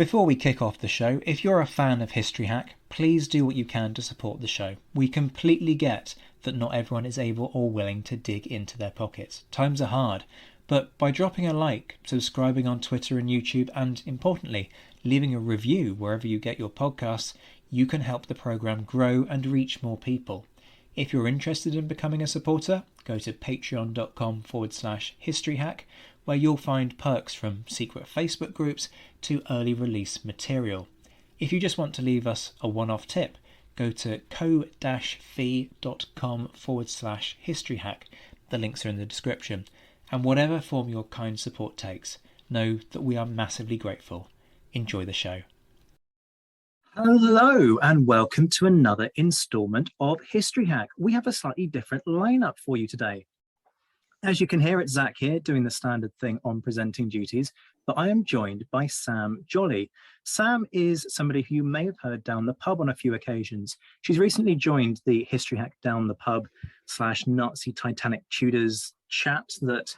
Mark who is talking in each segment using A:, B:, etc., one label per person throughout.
A: Before we kick off the show, if you're a fan of History Hack, please do what you can to support the show. We completely get that not everyone is able or willing to dig into their pockets. Times are hard, but by dropping a like, subscribing on Twitter and YouTube, and importantly, leaving a review wherever you get your podcasts, you can help the programme grow and reach more people. If you're interested in becoming a supporter, go to patreon.com/historyhack, where you'll find perks from secret Facebook groups to early release material. If you just want to leave us a one-off tip, go to ko-fi.com/historyhack. The links are in the description. And whatever form your kind support takes, know that we are massively grateful. Enjoy the show. Hello and welcome to another instalment of History Hack. We have a slightly different lineup for you today. As you can hear, it's Zach here doing the standard thing on presenting duties, but I am joined by Sam Jolley. Sam is somebody who you may have heard down the pub on a few occasions. She's recently joined the History Hack Down the Pub / Nazi Titanic Tudors chat that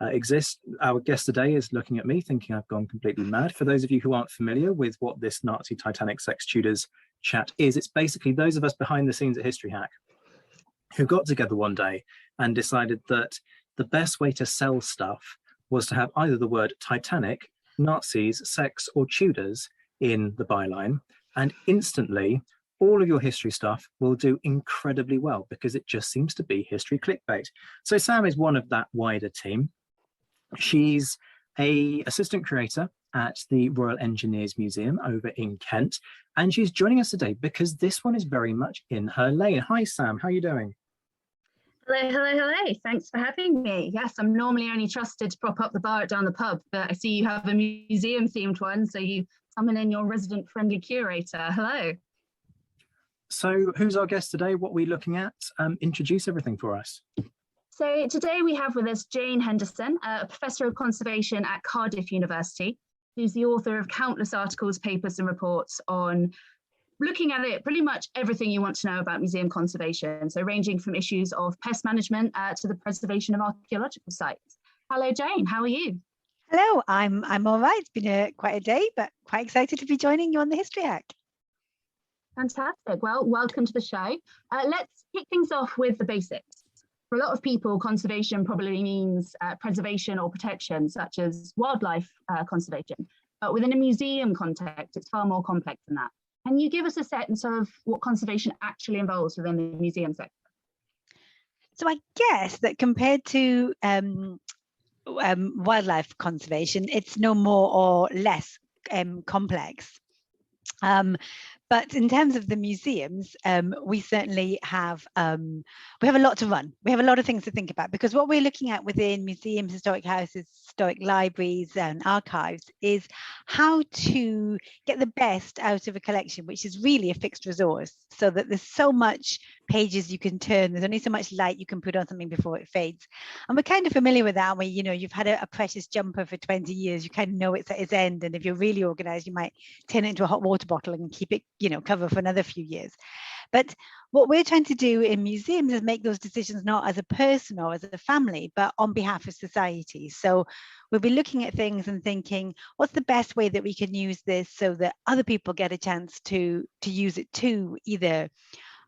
A: exists. Our guest today is looking at me thinking I've gone completely mad. For those of you who aren't familiar with what this Nazi Titanic Sex Tudors chat is, it's basically those of us behind the scenes at History Hack who got together one day and decided that the best way to sell stuff was to have either the word Titanic, Nazis, sex, or Tudors in the byline, and instantly all of your history stuff will do incredibly well because it just seems to be history clickbait. So Sam is one of that wider team. She's an assistant creator at the Royal Engineers Museum over in Kent, and she's joining us today because this one is very much in her lane. Hi Sam, how are you doing?
B: Hello. Thanks for having me. Yes, I'm normally only trusted to prop up the bar down the pub, but I see you have a museum-themed one, so you summon in your resident-friendly curator. Hello.
A: So who's our guest today? What are we looking at? Introduce everything for us.
B: So today we have with us Jane Henderson, a professor of conservation at Cardiff University, who's the author of countless articles, papers, and reports on looking at it, pretty much everything you want to know about museum conservation. So ranging from issues of pest management to the preservation of archaeological sites. Hello, Jane, how are you?
C: Hello, I'm all right. It's been quite a day, but quite excited to be joining you on the History Hack.
B: Fantastic. Well, welcome to the show. Let's kick things off with the basics. For a lot of people, conservation probably means preservation or protection, such as wildlife conservation. But within a museum context, it's far more complex than that. Can you give us a sense of what conservation actually involves within the museum sector?
C: So I guess that compared to wildlife conservation, it's no more or less complex. But in terms of the museums, we certainly have a lot to run. We have a lot of things to think about because what we're looking at within museums, historic houses, historic libraries and archives is how to get the best out of a collection, which is really a fixed resource, so that there's so much pages you can turn, there's only so much light you can put on something before it fades. And we're kind of familiar with that, where you've had a precious jumper for 20 years, you kind of know it's at its end, and if you're really organized, you might turn it into a hot water bottle and keep it cover for another few years. But what we're trying to do in museums is make those decisions not as a person or as a family, but on behalf of society. So we'll be looking at things and thinking, what's the best way that we can use this so that other people get a chance to use it too, either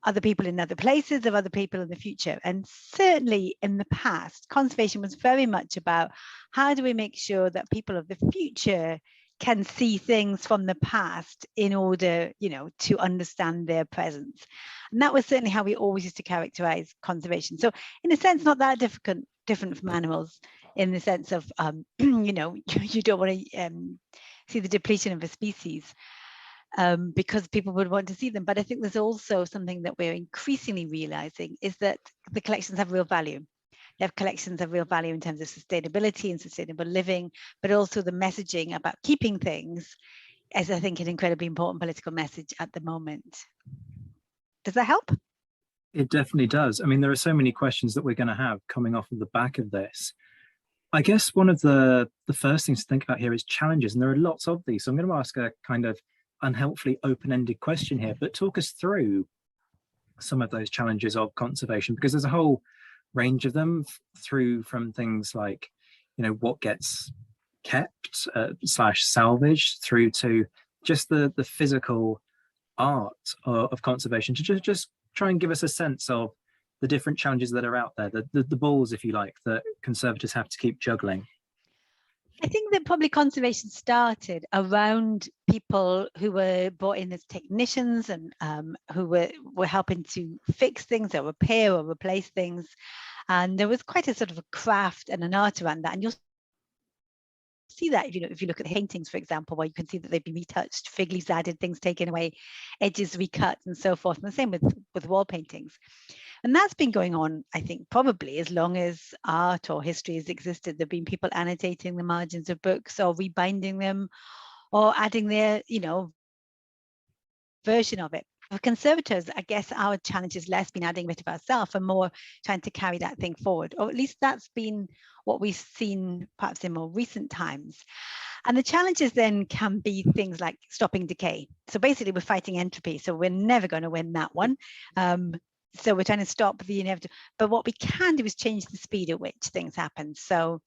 C: other people in other places or other people in the future. And certainly in the past, conservation was very much about how do we make sure that people of the future can see things from the past in order, to understand their presence. And that was certainly how we always used to characterize conservation. So in a sense, not that different from animals in the sense of, you don't want to see the depletion of a species because people would want to see them. But I think there's also something that we're increasingly realizing is that the collections have real value. They have collections of real value in terms of sustainability and sustainable living, but also the messaging about keeping things is, I think, an incredibly important political message at the moment. Does that help?
A: It definitely does. I mean, there are so many questions that we're going to have coming off of the back of this. I guess one of the first things to think about here is challenges, and there are lots of these. So I'm going to ask a kind of unhelpfully open-ended question here, but talk us through some of those challenges of conservation, because there's a whole range of them through from things like, what gets kept slash salvaged, through to just the physical art of conservation, to just try and give us a sense of the different challenges that are out there, the balls, if you like, that conservators have to keep juggling?
C: I think that probably conservation started around people who were brought in as technicians and who were helping to fix things or repair or replace things. And there was quite a sort of a craft and an art around that. And you'll see that if you look at the paintings, for example, where you can see that they've been retouched, fig leaves added, things taken away, edges recut, and so forth. And the same with wall paintings. And that's been going on, I think, probably as long as art or history has existed. There have been people annotating the margins of books or rebinding them or adding their, version of it. For conservators, I guess our challenge is less been adding a bit of ourselves and more trying to carry that thing forward, or at least that's been what we've seen perhaps in more recent times. And the challenges then can be things like stopping decay. So basically we're fighting entropy, so we're never going to win that one. So we're trying to stop the inevitable, but what we can do is change the speed at which things happen. So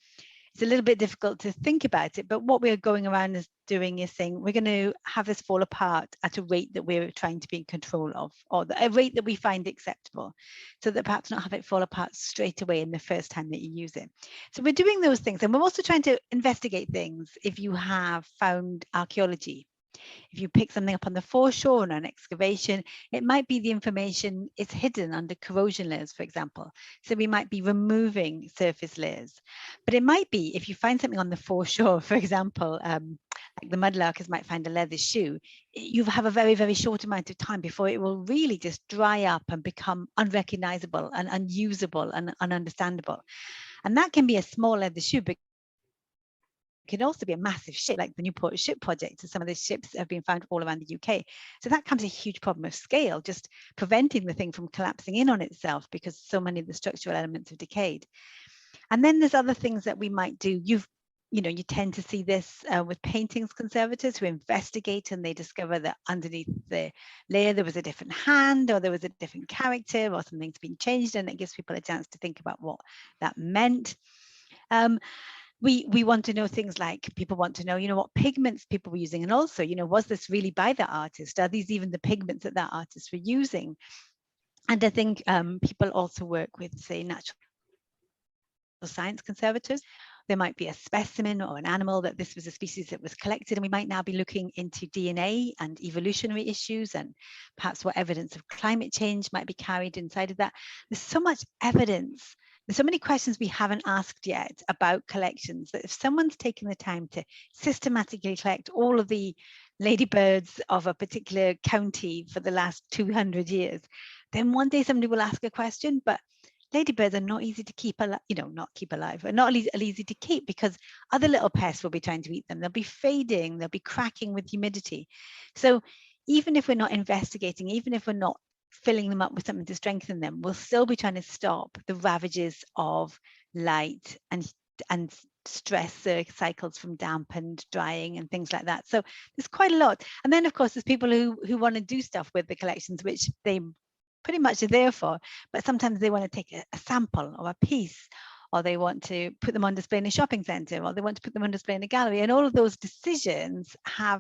C: it's a little bit difficult to think about it, but what we're going around doing is saying we're going to have this fall apart at a rate that we're trying to be in control of, or a rate that we find acceptable, so that perhaps not have it fall apart straight away in the first time that you use it. So we're doing those things, and we're also trying to investigate things. If you have found archaeology, if you pick something up on the foreshore on an excavation, it might be the information is hidden under corrosion layers, for example. So we might be removing surface layers. But it might be, if you find something on the foreshore, for example, like the mudlarkers might find a leather shoe, you have a very, very short amount of time before it will really just dry up and become unrecognizable and unusable and ununderstandable. And that can be a small leather shoe, but can also be a massive ship, like the Newport ship project. So some of these ships have been found all around the UK. So that comes a huge problem of scale, just preventing the thing from collapsing in on itself because so many of the structural elements have decayed. And then there's other things that we might do. You tend to see this with paintings conservators who investigate and they discover that underneath the layer there was a different hand, or there was a different character, or something's been changed, and it gives people a chance to think about what that meant. We want to know things like, people want to know, what pigments people were using. And also, was this really by that artist? Are these even the pigments that that artist were using? And I think people also work with, say, natural science conservators. There might be a specimen or an animal that this was a species that was collected, and we might now be looking into DNA and evolutionary issues, and perhaps what evidence of climate change might be carried inside of that. There's so much evidence. There's so many questions we haven't asked yet about collections, that if someone's taken the time to systematically collect all of the ladybirds of a particular county for the last 200 years, then one day somebody will ask a question. But ladybirds are not easy to keep alive, not keep alive, but not easy to keep, because other little pests will be trying to eat them. They'll be fading, they'll be cracking with humidity. So even if we're not investigating, even if we're not filling them up with something to strengthen them, we'll still be trying to stop the ravages of light and stress cycles from damp and drying and things like that. So there's quite a lot. And then of course there's people who want to do stuff with the collections, which they pretty much are there for, but sometimes they want to take a sample or a piece, or they want to put them on display in a shopping centre, or they want to put them on display in a gallery. And all of those decisions are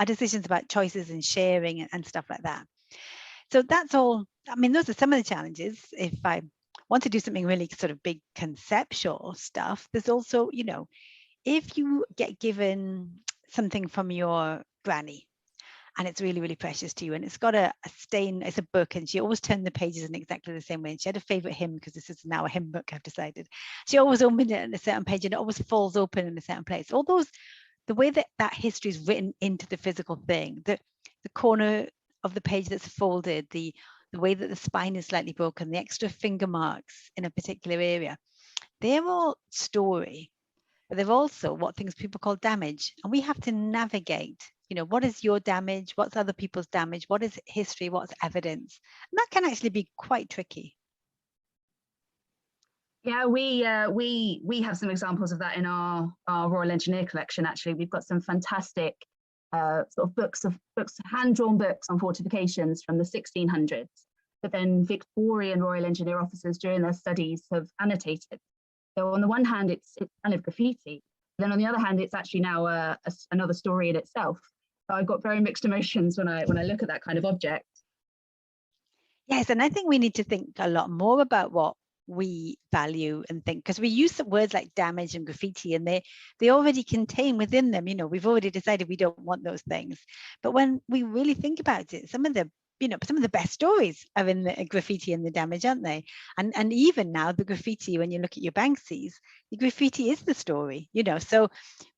C: decisions about choices and sharing and stuff like that. So that's all. I mean, those are some of the challenges. If I want to do something really sort of big conceptual stuff, there's also, if you get given something from your granny and it's really, really precious to you, and it's got a stain, it's a book, and she always turned the pages in exactly the same way. And she had a favorite hymn, because this is now a hymn book, I've decided. She always opened it in a certain page and it always falls open in a certain place. All those, the way that history is written into the physical thing, the corner of the page that's folded, the way that the spine is slightly broken, the extra finger marks in a particular area, they're all story, but they're also what things people call damage. And we have to navigate, what is your damage? What's other people's damage? What is history? What's evidence? And that can actually be quite tricky.
B: Yeah, we have some examples of that in our Royal Engineer collection. Actually, we've got some fantastic sort of books, hand-drawn books on fortifications from the 1600s, but then Victorian Royal Engineer officers during their studies have annotated. So on the one hand, it's kind of graffiti, Then on the other hand, it's actually now another story in itself. So I've got very mixed emotions when I look at that kind of object.
C: Yes, and I think we need to think a lot more about what we value and think, because we use the words like damage and graffiti, and they already contain within them, we've already decided we don't want those things. But when we really think about it, some of the best stories are in the graffiti and the damage, aren't they? And even now, the graffiti, when you look at your Banksies, the graffiti is the story, so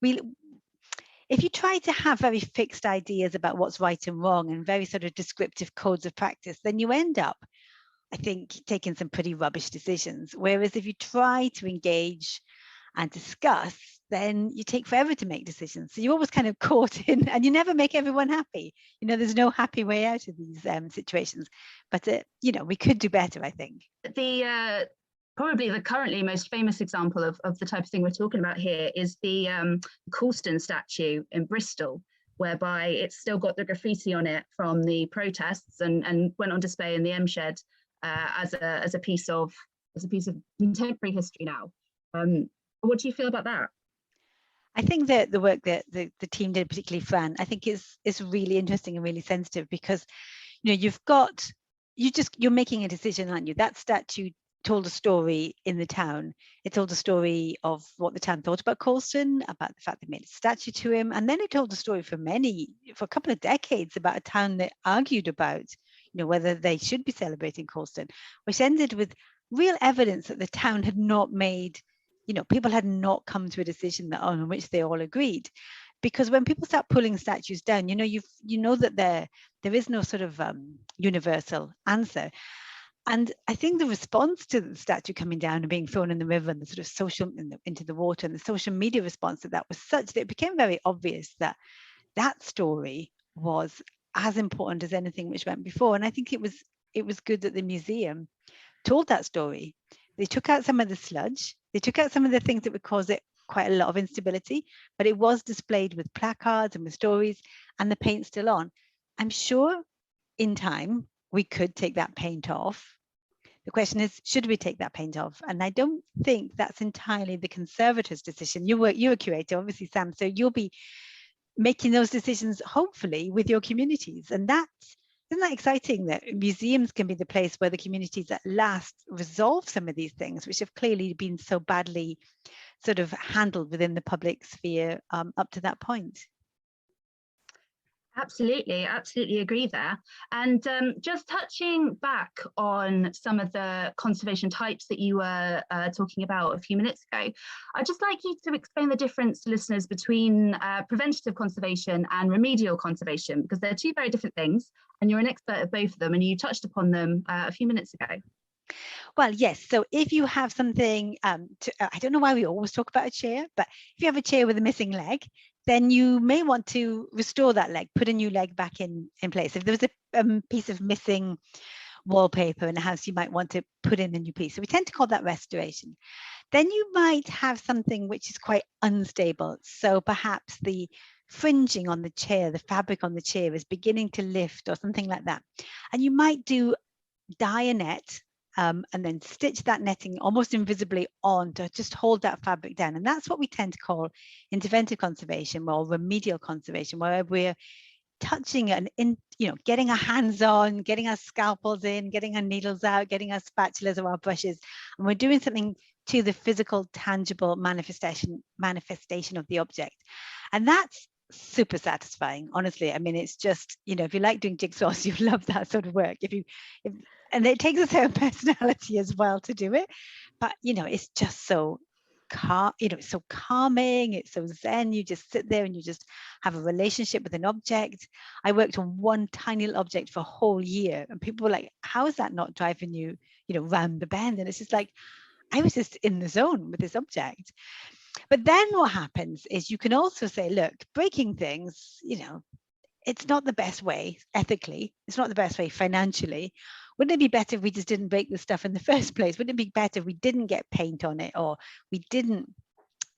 C: if you try to have very fixed ideas about what's right and wrong and very sort of descriptive codes of practice, then you end up, I think, taking some pretty rubbish decisions. Whereas if you try to engage and discuss, then you take forever to make decisions. So you're always kind of caught in, and you never make everyone happy. There's no happy way out of these situations. But, we could do better, I think.
B: Probably the currently most famous example of the type of thing we're talking about here is the Colston statue in Bristol, whereby it's still got the graffiti on it from the protests and went on display in the M Shed as a piece of contemporary history now. What do you feel about that?
C: I think that the work that the team did, particularly Fran, I think is really interesting and really sensitive, because you're making a decision, aren't you? That statue told a story in the town. It told a story of what the town thought about Colston, about the fact they made a statue to him, and then it told a story for a couple of decades about a town that argued about whether they should be celebrating Colston, which ended with real evidence that the town had not made, people had not come to a decision on which they all agreed. Because when people start pulling statues down, that there is no sort of universal answer. And I think the response to the statue coming down and being thrown in the river, and the sort of social into the water, and the social media response to that was such that it became very obvious that that story was as important as anything which went before. And I think it was good that the museum told that story. They took out some of the sludge, they took out some of the things that would cause it quite a lot of instability, but it was displayed with placards and with stories, and the paint's still on. I'm sure in time we could take that paint off. The question is, should we take that paint off? And I don't think that's entirely the conservator's decision. You're a curator, obviously, Sam, so you'll be making those decisions, hopefully, with your communities. And isn't that exciting, that museums can be the place where the communities at last resolve some of these things, which have clearly been so badly sort of handled within the public sphere up to that point.
B: Absolutely agree there. And just touching back on some of the conservation types that you were talking about a few minutes ago, I'd just like you to explain the difference to listeners between preventative conservation and remedial conservation, because they're two very different things, and you're an expert at both of them, and you touched upon them a few minutes ago.
C: Well, yes. So if you have something, I don't know why we always talk about a chair, but if you have a chair with a missing leg, then you may want to restore that leg, put a new leg back in place. If there was a piece of missing wallpaper in the house, you might want to put in a new piece. So we tend to call that restoration. Then you might have something which is quite unstable. So perhaps the fringing on the chair, the fabric on the chair is beginning to lift or something like that. And you might dye a net and then stitch that netting almost invisibly on to just hold that fabric down. And that's what we tend to call interventive conservation or remedial conservation, where we're touching and getting our hands on, getting our scalpels in, getting our needles out, getting our spatulas or our brushes, and we're doing something to the physical, tangible manifestation of the object. And that's super satisfying, honestly. I mean, it's just, if you like doing jigsaws, you love that sort of work. And it takes a certain personality as well to do it, but it's just so calm, it's so calming, it's so zen. You just sit there and you just have a relationship with an object. I worked on one tiny little object for a whole year, and people were like, how is that not driving you, round the bend? And it's just like, I was just in the zone with this object. But then what happens is you can also say, look, breaking things, it's not the best way ethically, it's not the best way financially. Wouldn't it be better if we just didn't break the stuff in the first place? Wouldn't it be better if we didn't get paint on it, or we didn't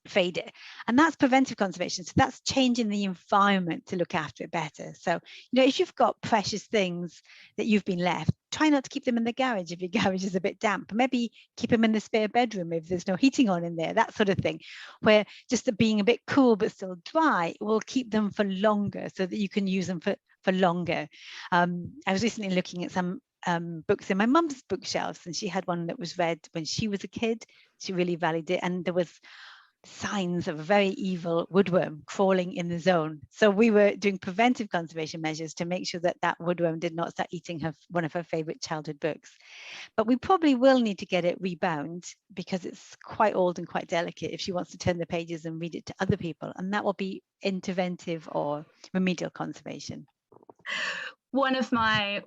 C: fade it, and that's preventive conservation. So that's changing the environment to look after it better. So, you know, if you've got precious things that you've been left, try not to keep them in the garage if your garage is a bit damp. Maybe keep them in the spare bedroom if there's no heating on in there, that sort of thing, where just the being a bit cool but still dry will keep them for longer, so that you can use them for longer. I was recently looking at some books in my mum's bookshelves, and she had one that was read when she was a kid. She really valued it, and there was signs of a very evil woodworm crawling in the zone. So we were doing preventive conservation measures to make sure that that woodworm did not start eating one of her favorite childhood books. But we probably will need to get it rebound, because it's quite old and quite delicate if she wants to turn the pages and read it to other people, and that will be interventive or remedial conservation.
B: One of my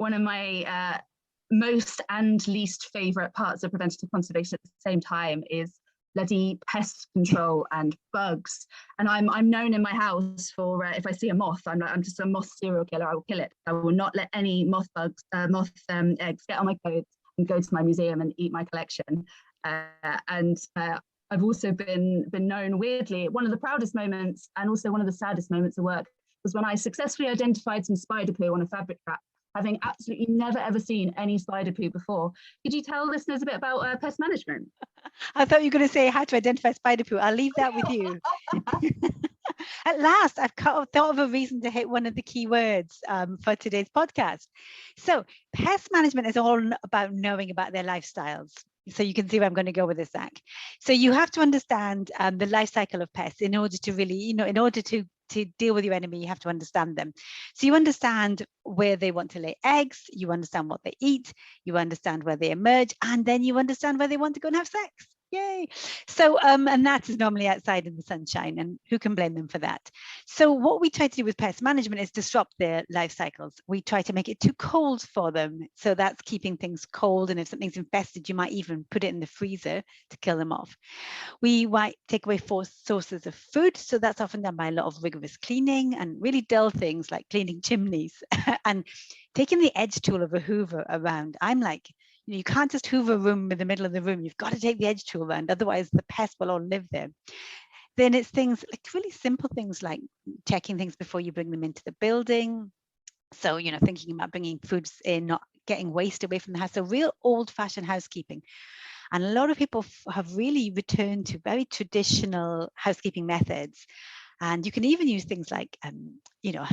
B: most and least favorite parts of preventative conservation at the same time is bloody pest control and bugs. And I'm known in my house for if I see a moth, I'm just a moth serial killer. I will kill it. I will not let any moth eggs get on my clothes and go to my museum and eat my collection. I've also been known, weirdly, one of the proudest moments and also one of the saddest moments of work was when I successfully identified some spider poo on a fabric wrap, having absolutely never ever seen any spider poo before. Could you tell listeners a bit about pest management?
C: I thought you were going to say how to identify spider poo. I'll leave that with you. At last, I've thought of a reason to hit one of the key words for today's podcast. So pest management is all about knowing about their lifestyles. So you can see where I'm going to go with this, Zach. So you have to understand the life cycle of pests in order to really, in order to deal with your enemy, you have to understand them. So you understand where they want to lay eggs, you understand what they eat, you understand where they emerge, and then you understand where they want to go and have sex. Yay. So, and that is normally outside in the sunshine, and who can blame them for that? So what we try to do with pest management is disrupt their life cycles. We try to make it too cold for them. So that's keeping things cold. And if something's infested, you might even put it in the freezer to kill them off. We might take away sources of food. So that's often done by a lot of rigorous cleaning and really dull things like cleaning chimneys and taking the edge tool of a Hoover around. I'm like, you can't just hoover a room in the middle of the room. You've got to take the edge tool around, otherwise the pests will all live there. Then it's things like really simple things like checking things before you bring them into the building. So, thinking about bringing foods in, not getting waste away from the house. So real old-fashioned housekeeping. And a lot of people have really returned to very traditional housekeeping methods. And you can even use things like,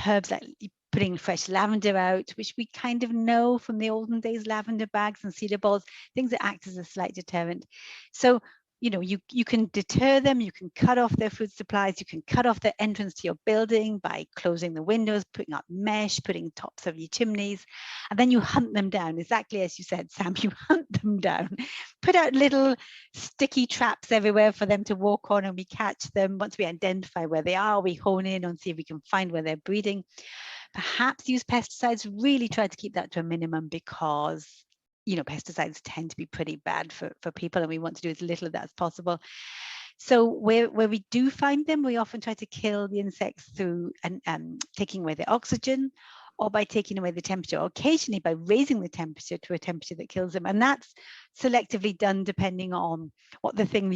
C: herbs like putting fresh lavender out, which we kind of know from the olden days, lavender bags and cedar balls, things that act as a slight deterrent. So, you can deter them, you can cut off their food supplies, you can cut off their entrance to your building by closing the windows, putting up mesh, putting tops of your chimneys, and then you hunt them down, exactly as you said, Sam, you hunt them down. Put out little sticky traps everywhere for them to walk on, and we catch them. Once we identify where they are, we hone in and see if we can find where they're breeding. Perhaps use pesticides, really try to keep that to a minimum, because pesticides tend to be pretty bad for people, and we want to do as little of that as possible. So where we do find them, we often try to kill the insects through taking away their oxygen, or by taking away the temperature, or occasionally by raising the temperature to a temperature that kills them. And that's selectively done depending on what the thing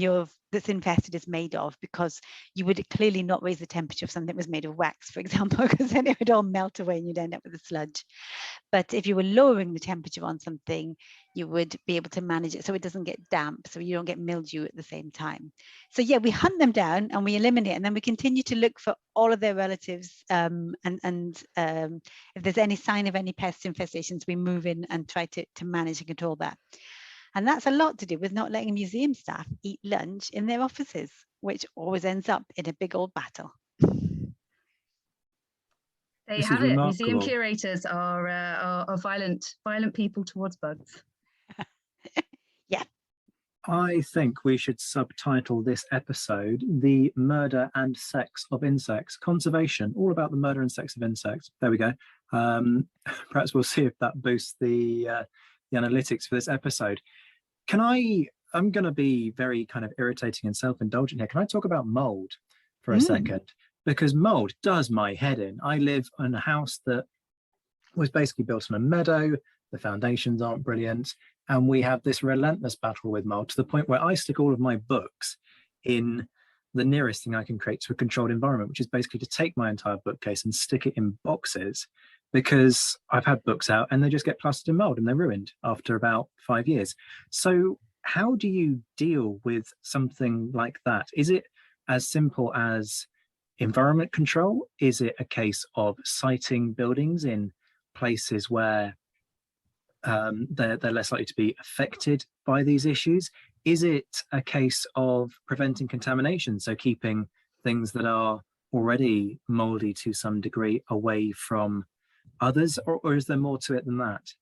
C: that's infested is made of, because you would clearly not raise the temperature of something that was made of wax, for example, because then it would all melt away and you'd end up with a sludge. But if you were lowering the temperature on something, you would be able to manage it so it doesn't get damp, so you don't get mildew at the same time. So yeah, we hunt them down and we eliminate, and then we continue to look for all of their relatives, and if there's any sign of any pest infestations, we move in and try to manage and control that. And that's a lot to do with not letting museum staff eat lunch in their offices, which always ends up in a big old battle.
B: There you have it. Museum curators are violent people towards bugs.
C: Yeah.
A: I think we should subtitle this episode "The Murder and Sex of Insects: Conservation," all about the murder and sex of insects. There we go. Perhaps we'll see if that boosts the analytics for this episode. I'm going to be very kind of irritating and self-indulgent here. Can I talk about mold for a second? Because mold does my head in. I live in a house that was basically built on a meadow. The foundations aren't brilliant. And we have this relentless battle with mold, to the point where I stick all of my books in the nearest thing I can create to a controlled environment, which is basically to take my entire bookcase and stick it in boxes, because I've had books out and they just get plastered in mold and they're ruined after about 5 years. So how do you deal with something like that? Is it as simple as environment control? Is it a case of siting buildings in places where they're less likely to be affected by these issues? Is it a case of preventing contamination, so keeping things that are already moldy to some degree away from others, or is there more to it than that?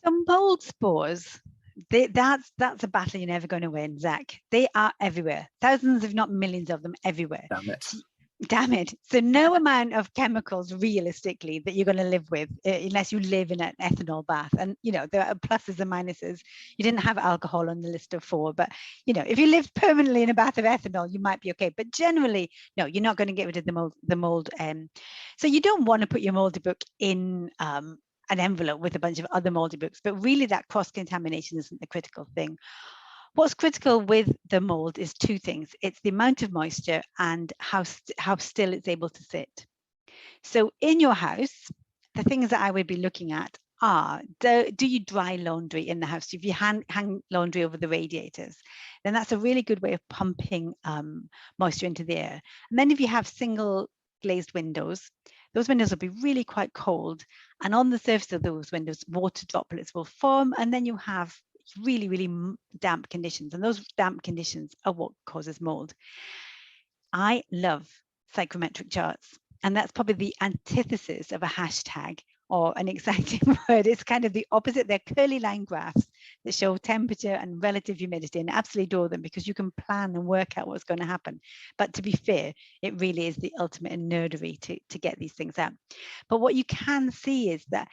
C: Some mold spores, that's a battle you're never going to win, Zach. They are everywhere, thousands if not millions of them everywhere. Damn it. So no amount of chemicals realistically that you're going to live with, unless you live in an ethanol bath. And there are pluses and minuses. You didn't have alcohol on the list of 4, but if you lived permanently in a bath of ethanol, you might be okay. But generally, no, you're not going to get rid of the mold. So you don't want to put your moldy book in an envelope with a bunch of other moldy books, but really that cross-contamination isn't the critical thing. What's critical with the mold is 2 things. It's the amount of moisture and how still it's able to sit. So in your house, the things that I would be looking at are, do you dry laundry in the house? If you hang laundry over the radiators, then that's a really good way of pumping moisture into the air. And then if you have single glazed windows, those windows will be really quite cold. And on the surface of those windows, water droplets will form, and then you have really, really damp conditions. And those damp conditions are what causes mold. I love psychrometric charts. And that's probably the antithesis of a hashtag or an exciting word. It's kind of the opposite. They're curly line graphs that show temperature and relative humidity, and I absolutely adore them because you can plan and work out what's going to happen. But to be fair, it really is the ultimate in nerdery to get these things out. But what you can see is that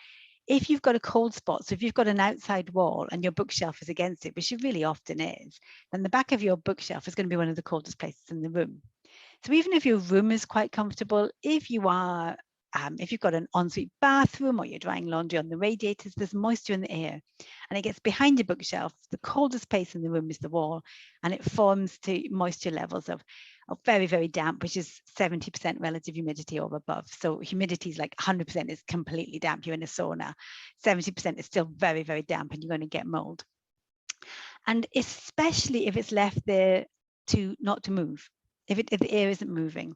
C: if you've got a cold spot, so if you've got an outside wall and your bookshelf is against it, which it really often is, then the back of your bookshelf is going to be one of the coldest places in the room. So even if your room is quite comfortable, if you've got an ensuite bathroom or you're drying laundry on the radiators, there's moisture in the air and it gets behind your bookshelf. The coldest place in the room is the wall, and it forms to moisture levels of very, very damp, which is 70% relative humidity or above. So humidity is like 100% is completely damp. You're in a sauna. 70% is still very, very damp, and you're going to get mold. And especially if it's left there not to move, if the air isn't moving.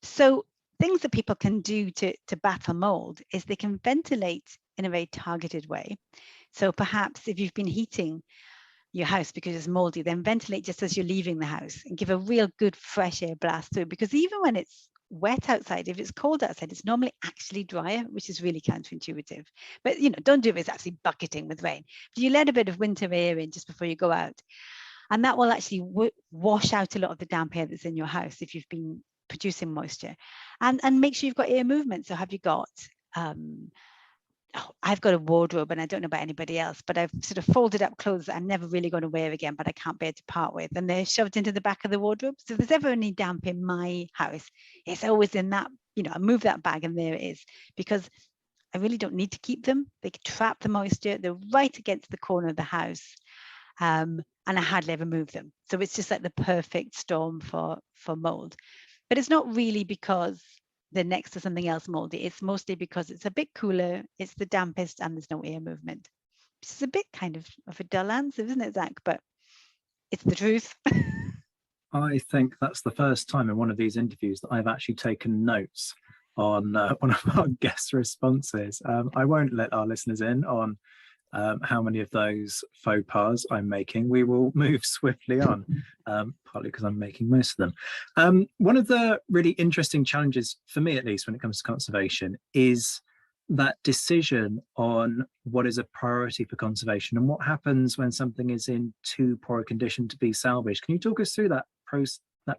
C: So things that people can do to battle mold is they can ventilate in a very targeted way. So perhaps if you've been heating your house because it's moldy, then ventilate just as you're leaving the house and give a real good fresh air blast through, because even when it's wet outside, if it's cold outside, it's normally actually drier, which is really counterintuitive. But don't do it if it's actually bucketing with rain. But you let a bit of winter air in just before you go out, and that will actually wash out a lot of the damp air that's in your house if you've been producing moisture. And make sure you've got air movement. So have you got I've got a wardrobe, and I don't know about anybody else, but I've sort of folded up clothes that I'm never really going to wear again, but I can't bear to part with, and they're shoved into the back of the wardrobe. So if there's ever any damp in my house, it's always in that, I move that bag and there it is, because I really don't need to keep them. They trap the moisture. They're right against the corner of the house, and I hardly ever move them. So it's just like the perfect storm for mold. But it's not really because they're next to something else moldy. It's mostly because it's a bit cooler, it's the dampest, and there's no air movement. It's a bit kind of a dull answer, isn't it, Zach? But it's the truth.
A: I think that's the first time in one of these interviews that I've actually taken notes on one of our guest responses. I won't let our listeners in on how many of those faux pas I'm making. We will move swiftly on, partly because I'm making most of them. One of the really interesting challenges, for me at least, when it comes to conservation, is that decision on what is a priority for conservation and what happens when something is in too poor a condition to be salvaged. Can you talk us through that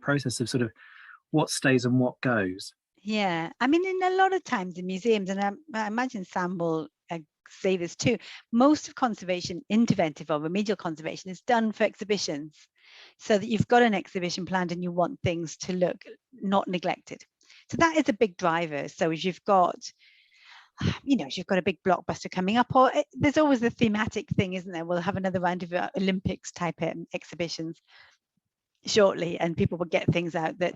A: process of sort of what stays and what goes?
C: Yeah, I mean, in a lot of times in museums, and I imagine Sam will say this too, most of conservation, interventive or remedial conservation, is done for exhibitions, so that you've got an exhibition planned and you want things to look not neglected. So that is a big driver. So if you've got, if you've got a big blockbuster coming up, or there's always the thematic thing, isn't there? We'll have another round of Olympics type exhibitions. shortly, and people will get things out that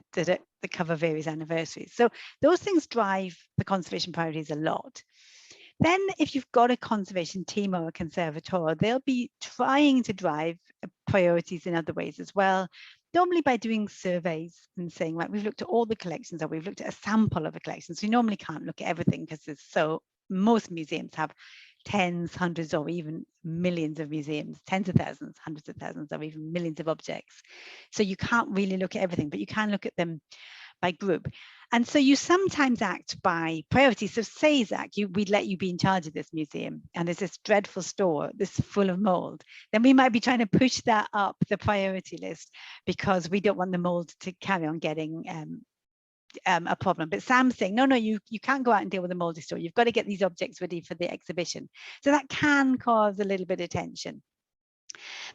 C: cover various anniversaries. So those things drive the conservation priorities a lot. Then if you've got a conservation team or a conservator, they'll be trying to drive priorities in other ways as well, normally by doing surveys and saying, right, we've looked at all the collections, or we've looked at a sample of a collection. So you normally can't look at everything because most museums have tens, hundreds, or even millions of museums, tens of thousands, hundreds of thousands, or even millions of objects. So you can't really look at everything, but you can look at them by group. And so you sometimes act by priority. So say, Zach, we'd let you be in charge of this museum, and there's this dreadful store that's full of mold. Then we might be trying to push that up the priority list because we don't want the mold to carry on getting a problem. But Sam's saying, no, you can't go out and deal with the moldy store. You've got to get these objects ready for the exhibition. So that can cause a little bit of tension.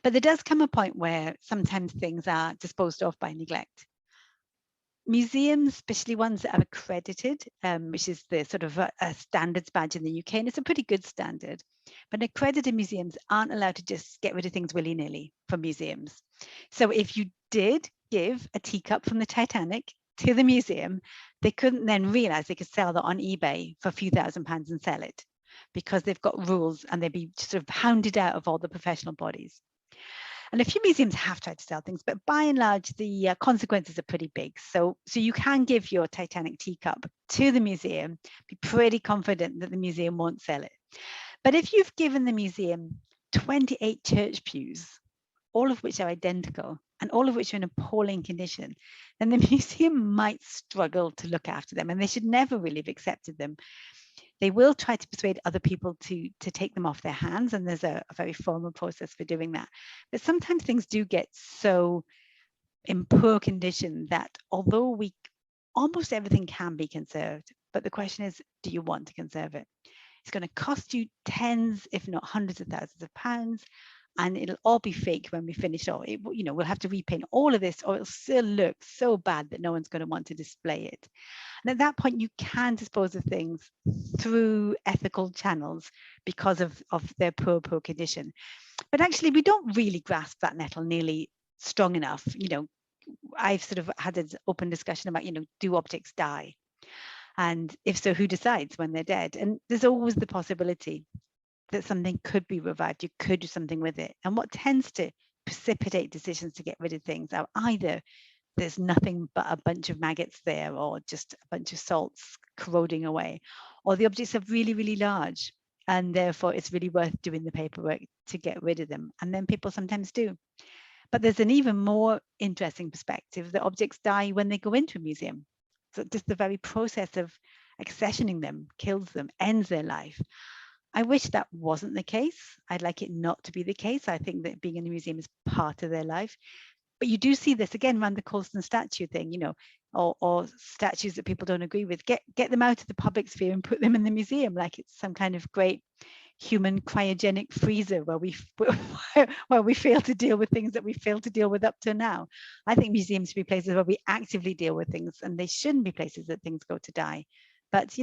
C: But there does come a point where sometimes things are disposed of by neglect. Museums, especially ones that are accredited, which is the sort of a standards badge in the UK, and it's a pretty good standard, but accredited museums aren't allowed to just get rid of things willy-nilly from museums. So if you did give a teacup from the Titanic to the museum, they couldn't then realize they could sell that on eBay for a few £1,000s and sell it, because they've got rules and they'd be sort of hounded out of all the professional bodies. And a few museums have tried to sell things, but by and large, the consequences are pretty big. So you can give your Titanic teacup to the museum, be pretty confident that the museum won't sell it. But if you've given the museum 28 church pews, all of which are identical and all of which are in appalling condition, then the museum might struggle to look after them, and they should never really have accepted them. They will try to persuade other people to take them off their hands, and there's a very formal process for doing that. But sometimes things do get so in poor condition that although almost everything can be conserved, but the question is, do you want to conserve it? It's going to cost you tens, if not hundreds of thousands of pounds, and it'll all be fake when we finish all. We'll have to repaint all of this, or it'll still look so bad that no one's going to want to display it. And at that point, you can dispose of things through ethical channels because of their poor condition. But actually, we don't really grasp that nettle nearly strong enough. I've sort of had an open discussion about, do objects die? And if so, who decides when they're dead? And there's always the possibility that something could be revived. You could do something with it. And what tends to precipitate decisions to get rid of things are either there's nothing but a bunch of maggots there, or just a bunch of salts corroding away, or the objects are really, really large, and therefore it's really worth doing the paperwork to get rid of them. And then people sometimes do. But there's an even more interesting perspective that objects die when they go into a museum. So just the very process of accessioning them kills them, ends their life. I wish that wasn't the case. I'd like it not to be the case. I think that being in a museum is part of their life. But you do see this again around the Colston statue thing, or statues that people don't agree with. Get them out of the public sphere and put them in the museum like it's some kind of great human cryogenic freezer where we fail to deal with things that we failed to deal with up to now. I think museums should be places where we actively deal with things, and they shouldn't be places that things go to die. But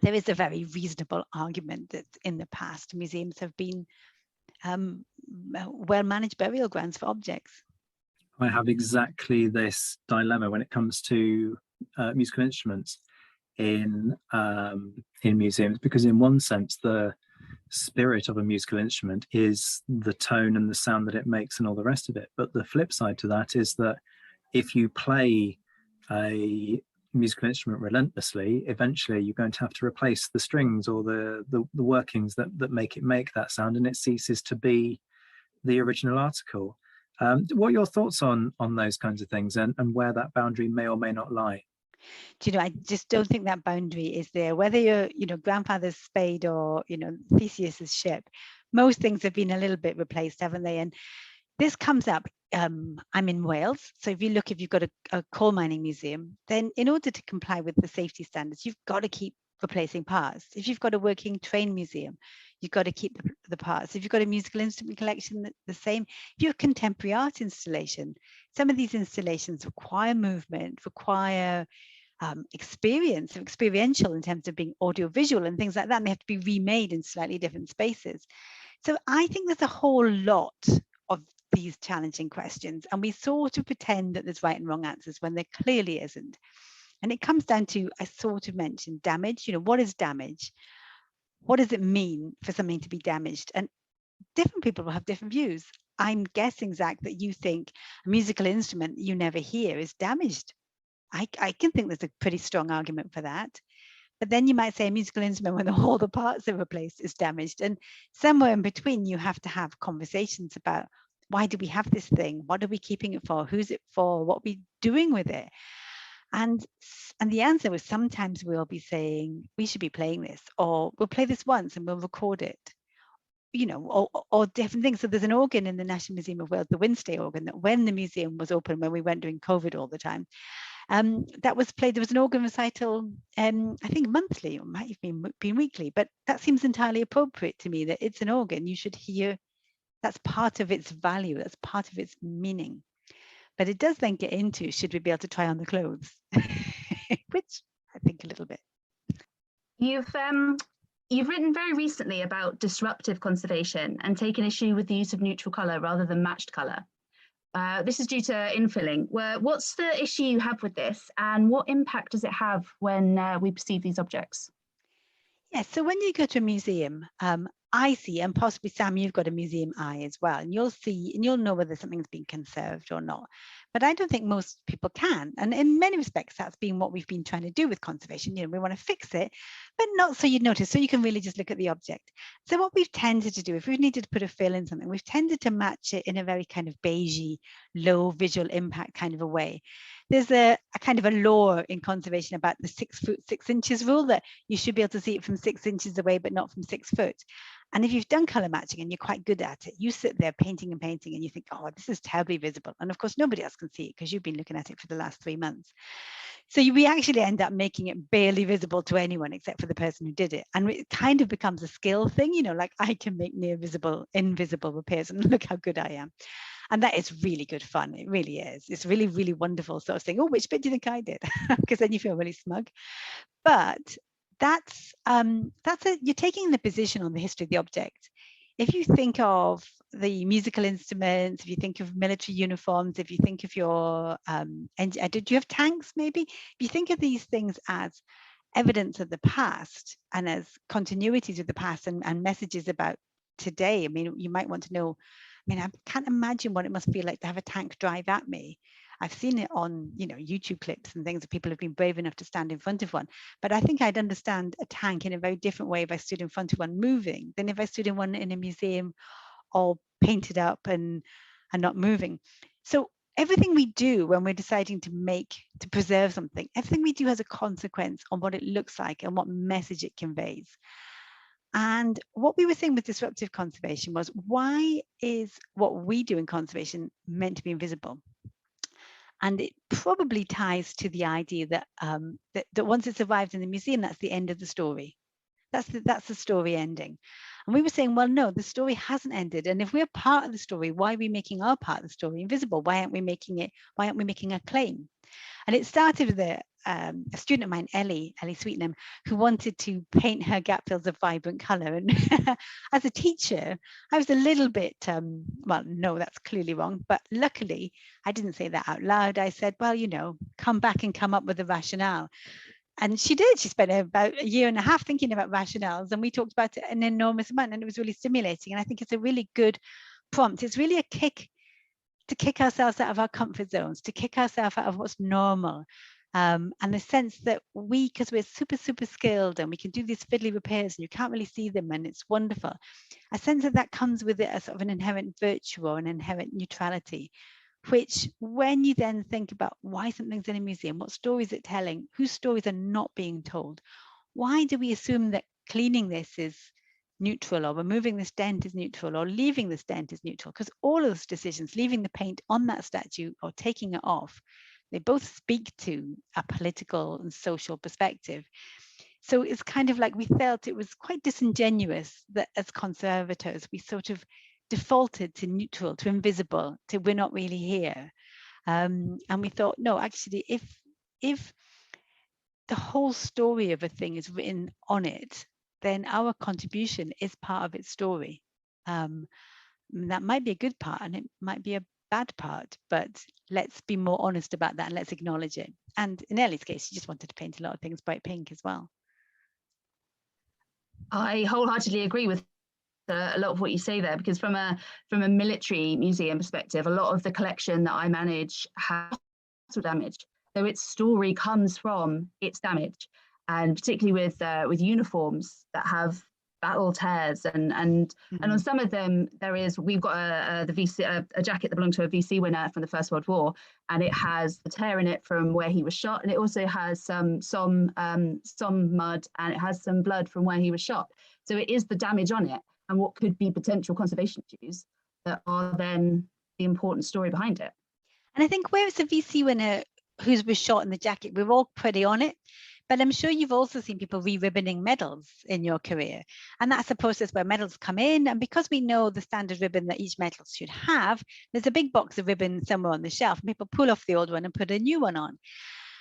C: there is a very reasonable argument that in the past museums have been well-managed burial grounds for objects.
A: I have exactly this dilemma when it comes to musical instruments in museums, because in one sense the spirit of a musical instrument is the tone and the sound that it makes and all the rest of it. But the flip side to that is that if you play a musical instrument relentlessly, eventually you're going to have to replace the strings or the workings that make that sound, and it ceases to be the original article. What are your thoughts on those kinds of things, and where that boundary may or may not lie?
C: I just don't think that boundary is there. Whether you're, grandfather's spade or, Theseus's ship, most things have been a little bit replaced, haven't they? And this comes up. I'm in Wales, so if you've got a coal mining museum, then in order to comply with the safety standards, you've got to keep replacing parts. If you've got a working train museum, you've got to keep the parts. If you've got a musical instrument collection, the same. If you're a contemporary art installation, some of these installations require movement, require experiential in terms of being audiovisual and things like that, and they have to be remade in slightly different spaces. So I think there's a whole lot of these challenging questions, and we sort of pretend that there's right and wrong answers when there clearly isn't. And it comes down to, I sort of mentioned damage. What is damage? What does it mean for something to be damaged? And different people will have different views. I'm guessing, Zach, that you think a musical instrument you never hear is damaged. I can think there's a pretty strong argument for that. But then you might say a musical instrument when all the parts are replaced is damaged. And somewhere in between, you have to have conversations about, why do we have this thing? What are we keeping it for? Who's it for? What are we doing with it? And the answer was, sometimes we'll be saying, we should be playing this, or we'll play this once and we'll record it, or different things. So there's an organ in the National Museum of Wales, the Winstay organ, that when the museum was open, when we went during COVID all the time, that was played. There was an organ recital, I think monthly, or might have been weekly, but that seems entirely appropriate to me, that it's an organ. You should hear, that's part of its value, that's part of its meaning. But it does then get into, should we be able to try on the clothes? Which I think a little bit.
B: You've written very recently about disruptive conservation and taken issue with the use of neutral colour rather than matched colour. This is due to infilling. What's the issue you have with this, and what impact does it have when we perceive these objects?
C: Yes, so when you go to a museum, I see, and possibly Sam, you've got a museum eye as well, and you'll see, and you'll know whether something's been conserved or not. But I don't think most people can. And in many respects, that's been what we've been trying to do with conservation. We want to fix it, but not so you'd notice, so you can really just look at the object. So what we've tended to do, if we've needed to put a fill in something, we've tended to match it in a very kind of beigey, low visual impact kind of a way. There's a kind of a law in conservation about the 6 foot 6 inches rule, that you should be able to see it from 6 inches away, but not from 6 foot. And if you've done color matching and you're quite good at it, you sit there painting and painting and you think, oh, this is terribly visible. And of course, nobody else can see it because you've been looking at it for the last 3 months. So we actually end up making it barely visible to anyone except for the person who did it. And it kind of becomes a skill thing, like I can make near visible, invisible repairs, and look how good I am. And that is really good fun. It really is. It's really, really wonderful sort of thing. Oh, which bit do you think I did? Because then you feel really smug. But that's you're taking the position on the history of the object. If you think of the musical instruments, if you think of military uniforms, if you think of your, do you have tanks maybe? If you think of these things as evidence of the past and as continuities of the past and messages about today, I mean, you might want to know, I can't imagine what it must feel like to have a tank drive at me. I've seen it on, YouTube clips and things that people have been brave enough to stand in front of one. But I think I'd understand a tank in a very different way if I stood in front of one moving than if I stood in one in a museum all painted up and not moving. So everything we do when we're deciding to preserve something, everything we do has a consequence on what it looks like and what message it conveys. And what we were saying with disruptive conservation was, why is what we do in conservation meant to be invisible? And it probably ties to the idea that that once it's arrived in the museum, that's the end of the story. That's the story ending. And we were saying, well, no, the story hasn't ended. And if we're part of the story, why are we making our part of the story invisible? Why aren't we making a claim? And it started with a student of mine, Ellie Sweetenham, who wanted to paint her gap fills of vibrant colour. And as a teacher, I was a little bit, well, no, that's clearly wrong. But luckily, I didn't say that out loud. I said, well, come back and come up with a rationale. And she did. She spent about 1.5 years thinking about rationales, and we talked about it an enormous amount, and it was really stimulating. And I think it's a really good prompt. It's really a kick to kick ourselves out of our comfort zones, to kick ourselves out of what's normal. And the sense that because we're super, super skilled and we can do these fiddly repairs and you can't really see them and it's wonderful, a sense that comes with it a sort of an inherent virtue or an inherent neutrality, which when you then think about why something's in a museum, what story is it telling, whose stories are not being told, why do we assume that cleaning this is neutral, or removing this dent is neutral, or leaving this dent is neutral? Because all of those decisions, leaving the paint on that statue or taking it off, they both speak to a political and social perspective. So it's kind of like we felt it was quite disingenuous that as conservators, we sort of defaulted to neutral, to invisible, to we're not really here. And we thought, no, actually, if the whole story of a thing is written on it, then our contribution is part of its story. That might be a good part and it might be a bad part, but let's be more honest about that and let's acknowledge it. And in Ellie's case, she just wanted to paint a lot of things bright pink as well.
B: I wholeheartedly agree with a lot of what you say there, because from a military museum perspective, a lot of the collection that I manage has damage. So its story comes from its damage, and particularly with uniforms that have battle tears, and on some of them we've got a jacket that belonged to a VC winner from the First World War, and it has the tear in it from where he was shot, and it also has some mud, and it has some blood from where he was shot. So it is the damage on it and what could be potential conservation issues that are then the important story behind it.
C: And I think where it's a VC winner who was shot in the jacket, we're all pretty on it. But I'm sure you've also seen people re-ribboning medals in your career. And that's a process where medals come in. And because we know the standard ribbon that each medal should have, there's a big box of ribbon somewhere on the shelf. And people pull off the old one and put a new one on.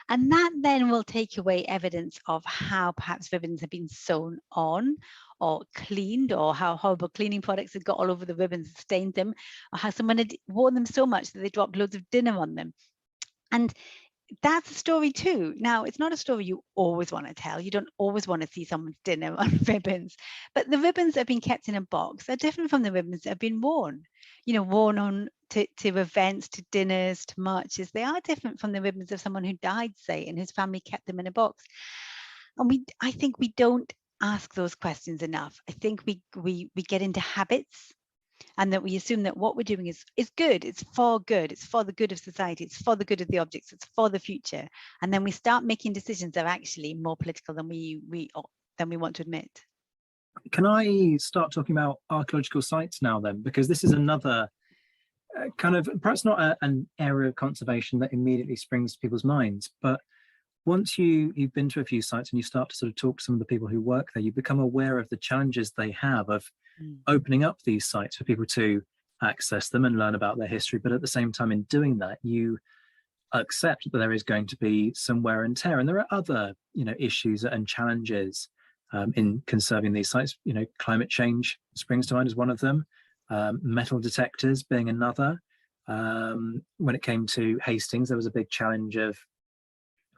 C: And that then will take away evidence of how perhaps ribbons have been sewn on or cleaned, or how horrible cleaning products had got all over the ribbons and stained them, or how someone had worn them so much that they dropped loads of dinner on them. And that's a story too. Now, it's not a story you always want to tell. You don't always want to see someone's dinner on ribbons, but the ribbons that have been kept in a box are different from the ribbons that have been worn. You know, worn on to events, to dinners, to marches. They are different from the ribbons of someone who died, say, and whose family kept them in a box. And I think we don't ask those questions enough. I think we get into habits, and that we assume that what we're doing is good, it's for the good of society, it's for the good of the objects, it's for the future. And then we start making decisions that are actually more political than we want to admit.
A: Can I start talking about archaeological sites now then? Because this is another kind of, perhaps not an area of conservation that immediately springs to people's minds, but once you've been to a few sites and you start to sort of talk to some of the people who work there, you become aware of the challenges they have of opening up these sites for people to access them and learn about their history. But at the same time, in doing that, you accept that there is going to be some wear and tear. And there are other, issues and challenges in conserving these sites. Climate change springs to mind as one of them. Metal detectors being another. When it came to Hastings, there was a big challenge of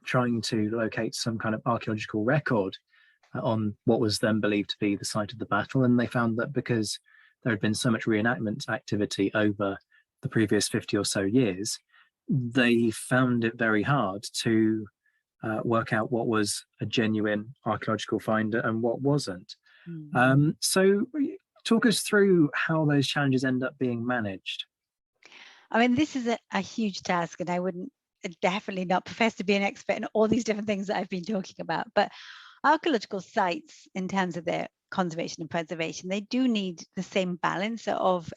A: trying to locate some kind of archaeological record on what was then believed to be the site of the battle. And they found that because there had been so much reenactment activity over the previous 50 or so years, they found it very hard to work out what was a genuine archaeological find and what wasn't. So talk us through how those challenges end up being managed.
C: I mean, this is a huge task, and I wouldn't definitely not profess to be an expert in all these different things that I've been talking about, but archaeological sites, in terms of their conservation and preservation, they do need the same balance of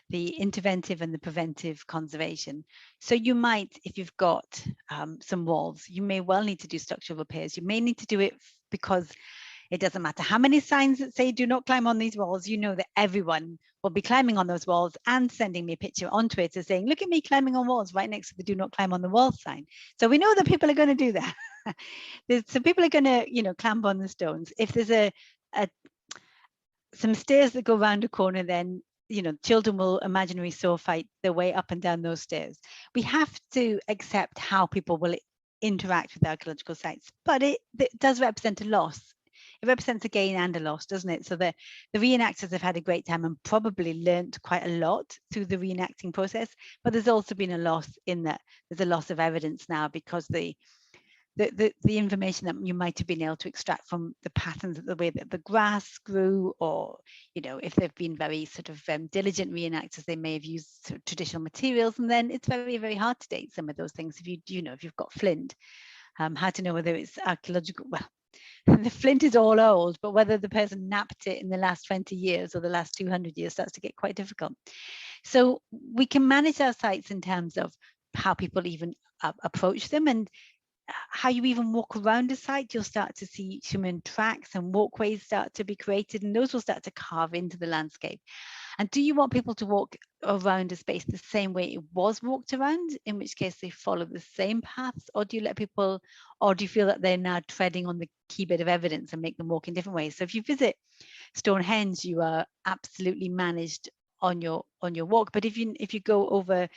C: the interventive and the preventive conservation. So you might, if you've got some walls, you may well need to do structural repairs. You may need to do it because it doesn't matter how many signs that say do not climb on these walls, you know that everyone will be climbing on those walls and sending me a picture on Twitter saying, look at me climbing on walls right next to the do not climb on the wall sign. So we know that people are going to do that. So people are going to, clamp on the stones. If there's some stairs that go around a corner, then, children will imaginary sword fight their way up and down those stairs. We have to accept how people will interact with archaeological sites, but it does represent a loss. It represents a gain and a loss, doesn't it? So the reenactors have had a great time and probably learnt quite a lot through the reenacting process, but there's also been a loss in that there's a loss of evidence now, because the information that you might have been able to extract from the patterns of the way that the grass grew, or if they've been very sort of diligent reenactors, they may have used sort of traditional materials, and then it's very, very hard to date some of those things. If if you've got flint, how to know whether it's archaeological? Well, the flint is all old, but whether the person napped it in the last 20 years or the last 200 years starts to get quite difficult. So we can manage our sites in terms of how people even approach them, and how you even walk around a site. You'll start to see human tracks and walkways start to be created, and those will start to carve into the landscape. And do you want people to walk around a space the same way it was walked around, in which case they follow the same paths, or do you feel that they're now treading on the key bit of evidence and make them walk in different ways? So if you visit Stonehenge, you are absolutely managed on your walk. But if you go over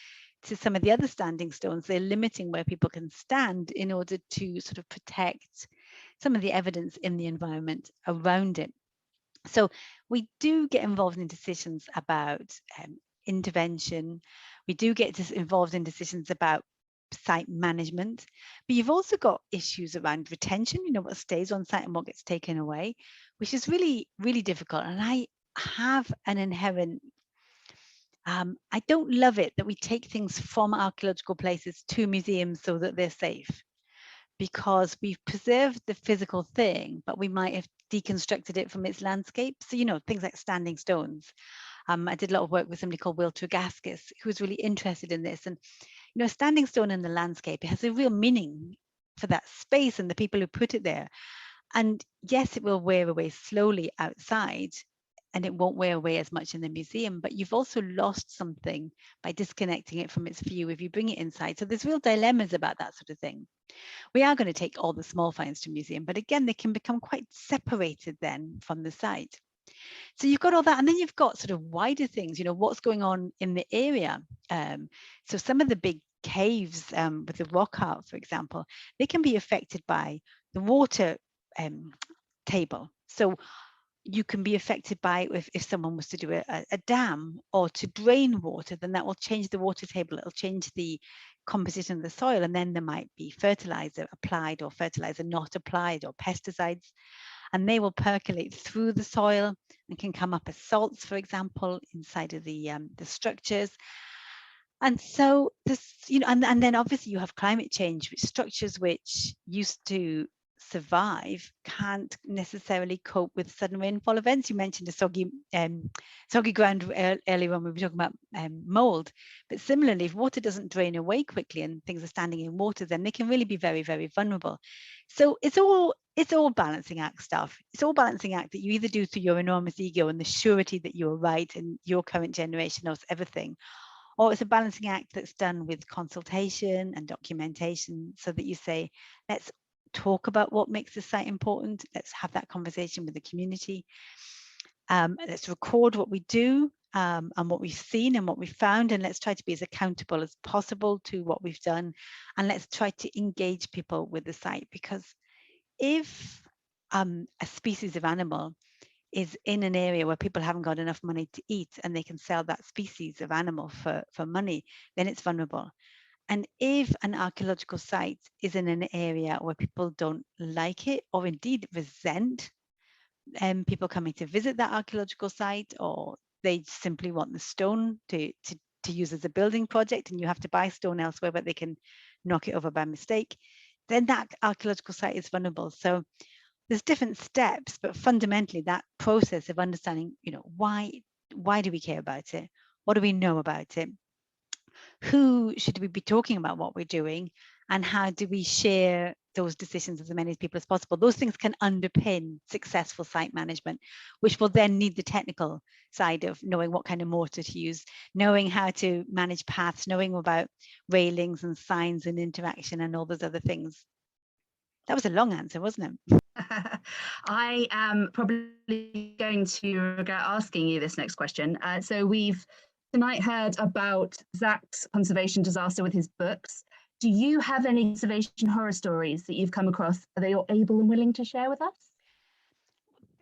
C: to some of the other standing stones, they're limiting where people can stand in order to sort of protect some of the evidence in the environment around it. So we do get involved in decisions about intervention. We do get involved in decisions about site management, but you've also got issues around retention, what stays on site and what gets taken away, which is really, really difficult. And I have an inherent I don't love it that we take things from archaeological places to museums so that they're safe, because we've preserved the physical thing, but we might have deconstructed it from its landscape. So, things like standing stones. I did a lot of work with somebody called Will Tregaskis, who was really interested in this. And, standing stone in the landscape, it has a real meaning for that space and the people who put it there. And yes, it will wear away slowly outside, and it won't wear away as much in the museum, but you've also lost something by disconnecting it from its view if you bring it inside. So there's real dilemmas about that sort of thing. We are going to take all the small finds to museum, but again, they can become quite separated then from the site. So you've got all that, and then you've got sort of wider things, what's going on in the area. So some of the big caves with the rock art, for example, they can be affected by the water table. So you can be affected by if someone was to do a dam or to drain water, then that will change the water table. It'll change the composition of the soil, and then there might be fertilizer applied or fertilizer not applied or pesticides, and they will percolate through the soil and can come up as salts, for example, inside of the structures. And so this, and then obviously you have climate change, which structures which used to survive can't necessarily cope with sudden rainfall events. You mentioned a soggy ground earlier when we were talking about mold, but similarly, if water doesn't drain away quickly and things are standing in water, then they can really be very, very vulnerable. So it's all balancing act stuff. It's all balancing act that you either do through your enormous ego and the surety that you're right and your current generation knows everything, or it's a balancing act that's done with consultation and documentation, so that you say, let's talk about what makes the site important. Let's have that conversation with the community. Let's record what we do and what we've seen and what we've found, and let's try to be as accountable as possible to what we've done. And let's try to engage people with the site, because if a species of animal is in an area where people haven't got enough money to eat and they can sell that species of animal for money, then it's vulnerable. And if an archaeological site is in an area where people don't like it, or indeed resent people coming to visit that archaeological site, or they simply want the stone to use as a building project, and you have to buy stone elsewhere, but they can knock it over by mistake, then that archaeological site is vulnerable. So there's different steps, but fundamentally that process of understanding, why do we care about it? What do we know about it? Who should we be talking about what we're doing, and how do we share those decisions with as many people as possible? Those things can underpin successful site management, which will then need the technical side of knowing what kind of mortar to use, knowing how to manage paths, knowing about railings and signs and interaction and all those other things. That was a long answer, wasn't it?
B: I am probably going to regret asking you this next question. So we've tonight heard about Zach's conservation disaster with his books. Do you have any conservation horror stories that you've come across? Are they all able and willing to share with us?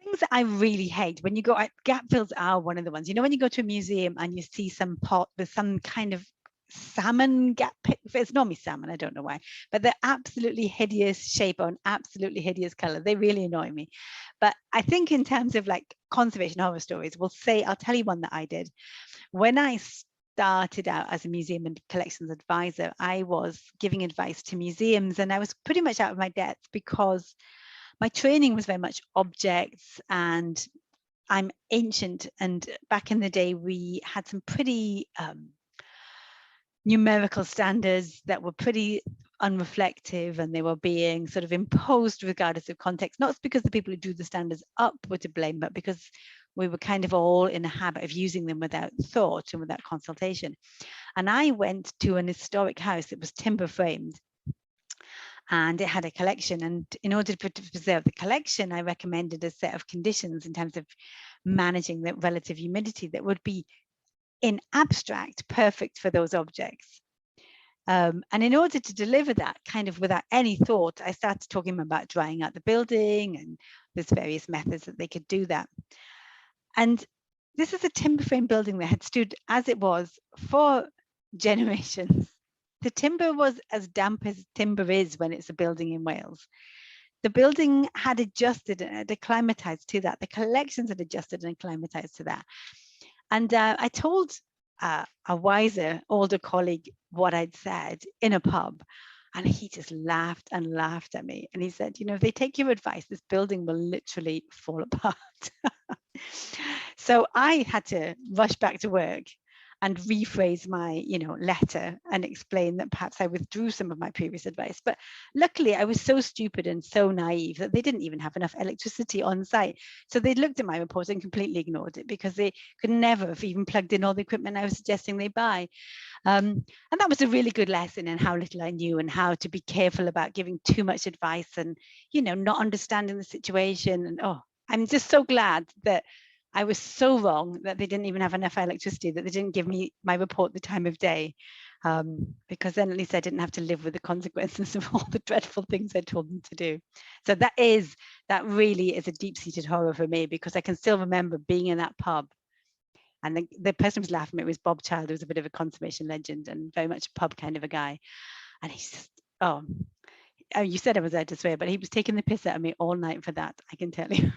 C: Things that I really hate when you go, gap fills are one of the ones. When you go to a museum and you see some pot with some kind of salmon gap, it's normally salmon, I don't know why, but they're absolutely hideous shape or an absolutely hideous color. They really annoy me. But I think in terms of like conservation horror stories, I'll tell you one that I did. When I started out as a museum and collections advisor, I was giving advice to museums, and I was pretty much out of my depth because my training was very much objects, and I'm ancient, and back in the day we had some pretty numerical standards that were pretty unreflective, and they were being sort of imposed regardless of context, not because the people who drew the standards up were to blame, but because we were kind of all in a habit of using them without thought and without consultation. And I went to an historic house that was timber framed, and it had a collection, and in order to preserve the collection, I recommended a set of conditions in terms of managing the relative humidity that would be in abstract, perfect for those objects. And in order to deliver that kind of without any thought, I started talking about drying out the building, and there's various methods that they could do that. And this is a timber frame building that had stood as it was for generations. The timber was as damp as timber is when it's a building in Wales. The building had adjusted and acclimatized to that. The collections had adjusted and acclimatized to that. And I told a wiser, older colleague what I'd said in a pub, and he just laughed and laughed at me. And he said, you know, if they take your advice, this building will literally fall apart. So I had to rush back to work and rephrase my, letter and explain that perhaps I withdrew some of my previous advice. But luckily, I was so stupid and so naive that they didn't even have enough electricity on site. So they looked at my report and completely ignored it because they could never have even plugged in all the equipment I was suggesting they buy. And that was a really good lesson in how little I knew and how to be careful about giving too much advice and, not understanding the situation. And I'm just so glad that I was so wrong that they didn't even have enough electricity, that they didn't give me my report the time of day, because then at least I didn't have to live with the consequences of all the dreadful things I told them to do. So that really is a deep-seated horror for me, because I can still remember being in that pub, and the person who was laughing at me was Bob Child, who was a bit of a conservation legend and very much a pub kind of a guy. And he's just, you said I was there to swear, but he was taking the piss out of me all night for that, I can tell you.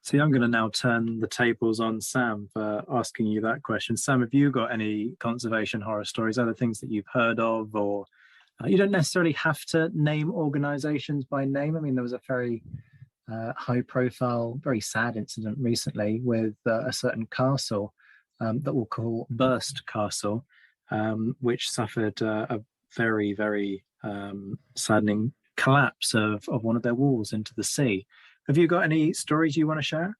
A: See, I'm going to now turn the tables on Sam for asking you that question. Sam, have you got any conservation horror stories, other things that you've heard of, or you don't necessarily have to name organizations by name? I mean, there was a very high profile, very sad incident recently with a certain castle that we'll call Burst Castle, which suffered a very, very saddening collapse of one of their walls into the sea. Have you got any stories you want to share?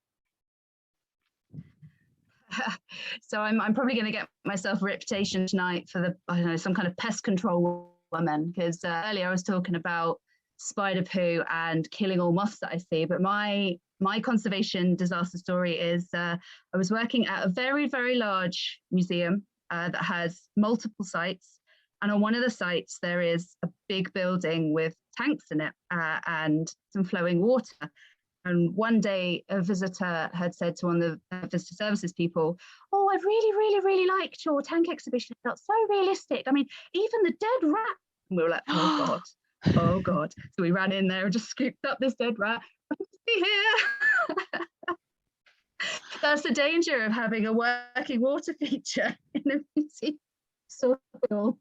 B: So I'm probably going to get myself a reputation tonight for some kind of pest control woman, because earlier I was talking about spider poo and killing all moths that I see, but my conservation disaster story is I was working at a very, very large museum that has multiple sites, and on one of the sites there is a big building with tanks in it and some flowing water. And one day a visitor had said to one of the visitor services people, "Oh, I really, really, really liked your tank exhibition. It felt so realistic. I mean, even the dead rat." And we were like, "Oh God, oh God." So we ran in there and just scooped up this dead rat. Here. That's the danger of having a working water feature in a museum. So cool.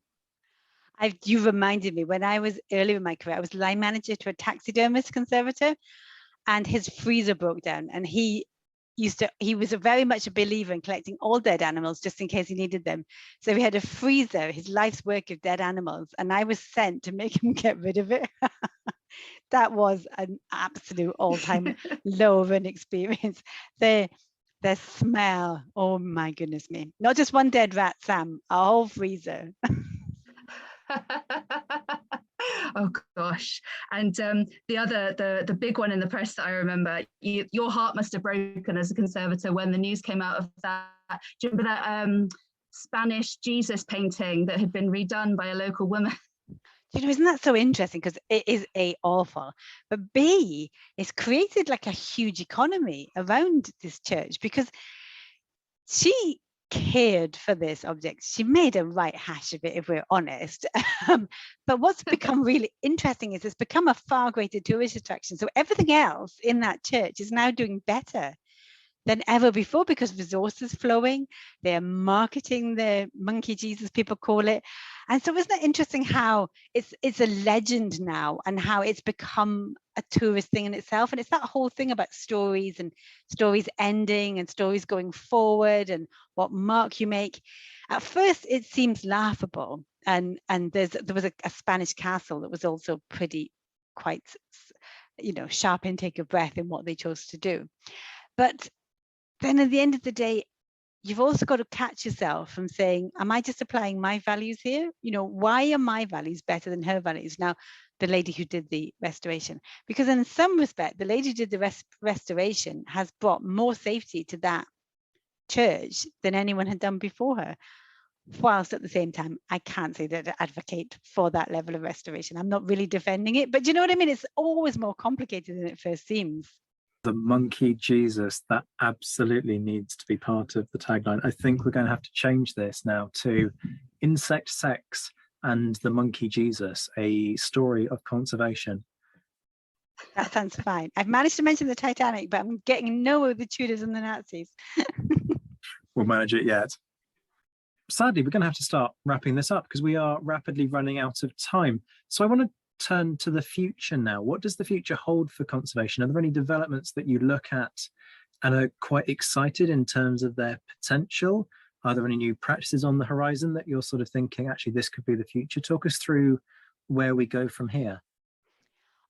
C: You reminded me, when I was earlier in my career, I was line manager to a taxidermist conservator, and his freezer broke down, and he was very much a believer in collecting all dead animals just in case he needed them. So he had a freezer, his life's work of dead animals, and I was sent to make him get rid of it. That was an absolute all-time low of an experience. The smell, oh my goodness me. Not just one dead rat, Sam, a whole freezer.
B: Oh gosh. And the big one in the press that I remember, your heart must have broken as a conservator when the news came out of that. Do you remember that Spanish Jesus painting that had been redone by a local woman?
C: Isn't that so interesting? Because it is awful, but B, it's created like a huge economy around this church, because she cared for this object. She made a right hash of it, if we're honest. But what's become really interesting is it's become a far greater tourist attraction. So everything else in that church is now doing better than ever before, because resources flowing, they're marketing the monkey Jesus, people call it. And so isn't that interesting how it's a legend now, and how it's become a tourist thing in itself? And it's that whole thing about stories, and stories ending and stories going forward, and what mark you make. At first it seems laughable, and there was a Spanish castle that was also quite sharp intake of breath in what they chose to do. But then at the end of the day, you've also got to catch yourself from saying, am I just applying my values here? Why are my values better than her values? Now, the lady who did the restoration, because in some respect, the lady who did the restoration has brought more safety to that church than anyone had done before her. Whilst at the same time, I can't say that I advocate for that level of restoration. I'm not really defending it, but do you know what I mean? It's always more complicated than it first seems.
A: The monkey Jesus, that absolutely needs to be part of the tagline. I think we're going to have to change this now to Insect Sex and the Monkey Jesus, a story of conservation.
C: That sounds fine. I've managed to mention the Titanic, but I'm getting nowhere with the Tudors and the Nazis.
A: We'll manage it yet. Sadly, we're going to have to start wrapping this up because we are rapidly running out of time. So I want to turn to the future now. What does the future hold for conservation? Are there any developments that you look at and are quite excited in terms of their potential? Are there any new practices on the horizon that you're sort of thinking, actually, this could be the future? Talk us through where we go from here.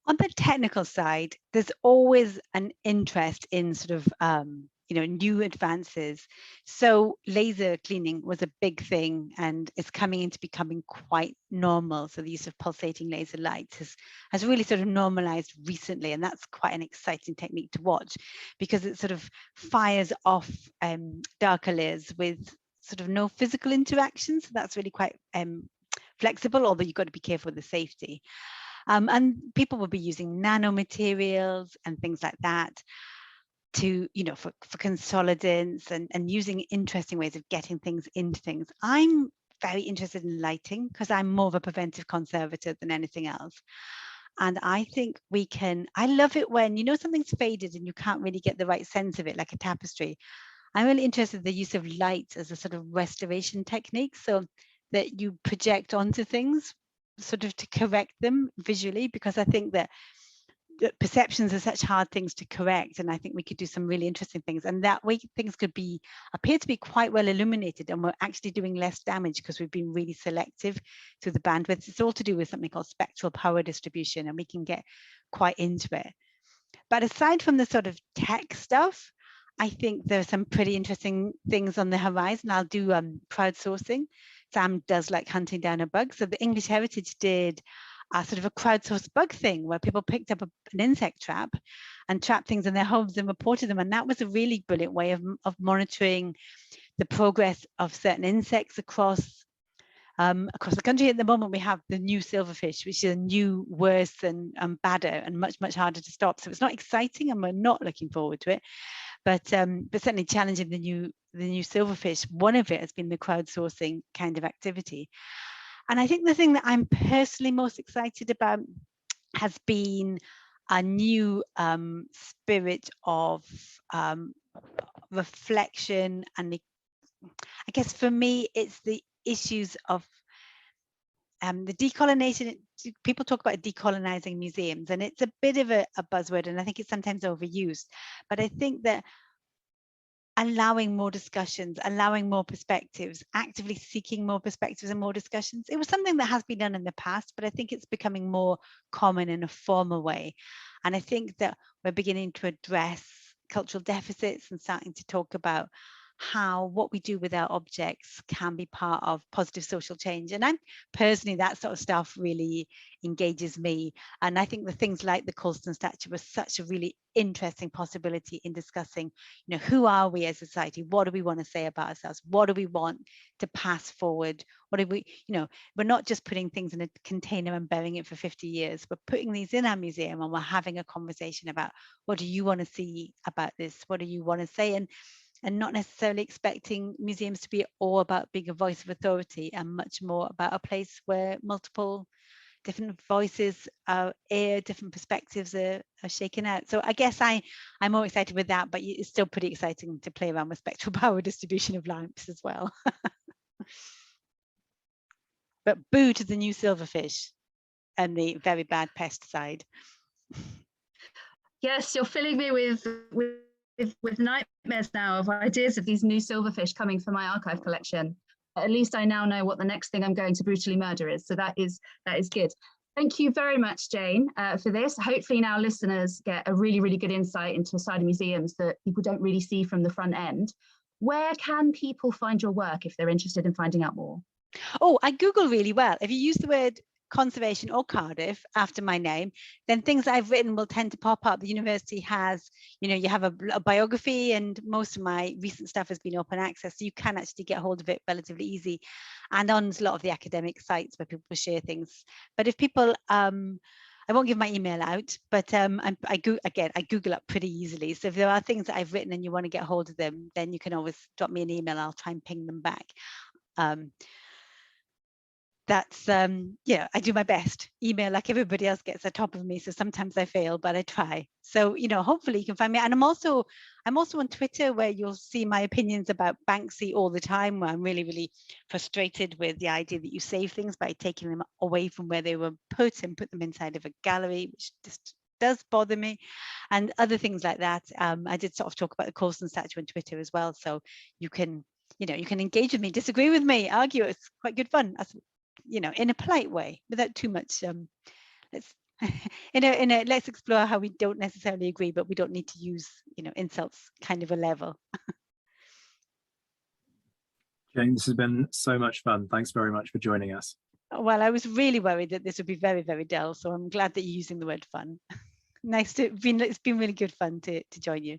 C: On the technical side, there's always an interest in sort of new advances. So laser cleaning was a big thing and it's coming into becoming quite normal. So the use of pulsating laser lights has really sort of normalized recently, and that's quite an exciting technique to watch because it sort of fires off darker layers with sort of no physical interaction. So that's really quite flexible, although you've got to be careful with the safety. And people will be using nanomaterials and things like that to, for consolidants and using interesting ways of getting things into things. I'm very interested in lighting because I'm more of a preventive conservator than anything else. And I think I love it when, something's faded and you can't really get the right sense of it, like a tapestry. I'm really interested in the use of light as a sort of restoration technique so that you project onto things sort of to correct them visually, because I think that perceptions are such hard things to correct, and I think we could do some really interesting things, and that way things could appear to be quite well illuminated, and we're actually doing less damage because we've been really selective through the bandwidth. It's all to do with something called spectral power distribution, and we can get quite into it. But aside from the sort of tech stuff, I think there are some pretty interesting things on the horizon. I'll do crowdsourcing. Sam does like hunting down a bug. So the English Heritage did sort of a crowdsourced bug thing where people picked up an insect trap and trapped things in their homes and reported them. And that was a really brilliant way of monitoring the progress of certain insects across the country. At the moment, we have the new silverfish, which is a new, worse and badder and much, much harder to stop. So it's not exciting and we're not looking forward to it. But certainly challenging the new silverfish, one of it has been the crowdsourcing kind of activity. And I think the thing that I'm personally most excited about has been a new spirit of reflection. And I guess for me, it's the issues of the decolonization. People talk about decolonizing museums, and it's a bit of a buzzword, and I think it's sometimes overused. But I think that allowing more discussions, allowing more perspectives, actively seeking more perspectives and more discussions. It was something that has been done in the past, but I think it's becoming more common in a formal way. And I think that we're beginning to address cultural deficits and starting to talk about how what we do with our objects can be part of positive social change. And I'm personally, that sort of stuff really engages me. And I think the things like the Colston statue was such a really interesting possibility in discussing, who are we as a society? What do we want to say about ourselves? What do we want to pass forward? What do we, we're not just putting things in a container and burying it for 50 years. We're putting these in our museum and we're having a conversation about what do you want to see about this? What do you want to say? And not necessarily expecting museums to be all about being a voice of authority, and much more about a place where multiple different voices are aired, different perspectives are shaken out. So I guess I'm more excited with that, but it's still pretty exciting to play around with spectral power distribution of lamps as well. But boo to the new silverfish and the very bad pesticide.
B: Yes, you're filling me with nightmares now of ideas of these new silverfish coming for my archive collection. At least I now know what the next thing I'm going to brutally murder is. So that is good. Thank you very much, Jane, for this. Hopefully now listeners get a really, really good insight into a side of museums that people don't really see from the front end. Where can people find your work if they're interested in finding out more?
C: Oh, I Google really well. If you use the word conservation or Cardiff after my name, then things that I've written will tend to pop up. The university has, you have a biography, and most of my recent stuff has been open access, so you can actually get hold of it relatively easy, and on a lot of the academic sites where people share things. But if people, I won't give my email out, but I Google up pretty easily. So if there are things that I've written and you want to get hold of them, then you can always drop me an email. I'll try and ping them back. That's I do my best. Email, like everybody else, gets the top of me, so sometimes I fail, but I try. So hopefully you can find me. And I'm also on Twitter, where you'll see my opinions about Banksy all the time, where I'm really, really frustrated with the idea that you save things by taking them away from where they were put and put them inside of a gallery, which just does bother me, and other things like that. I did sort of talk about the Colston statue on Twitter as well, so you can engage with me, disagree with me, argue. It's quite good fun, in a polite way, without too much let's let's explore how we don't necessarily agree, but we don't need to use insults kind of a level.
A: Jane, this has been so much fun. Thanks very much for joining us.
C: Well, I was really worried that this would be very, very dull, so I'm glad that you're using the word fun. It's been really good fun to join you.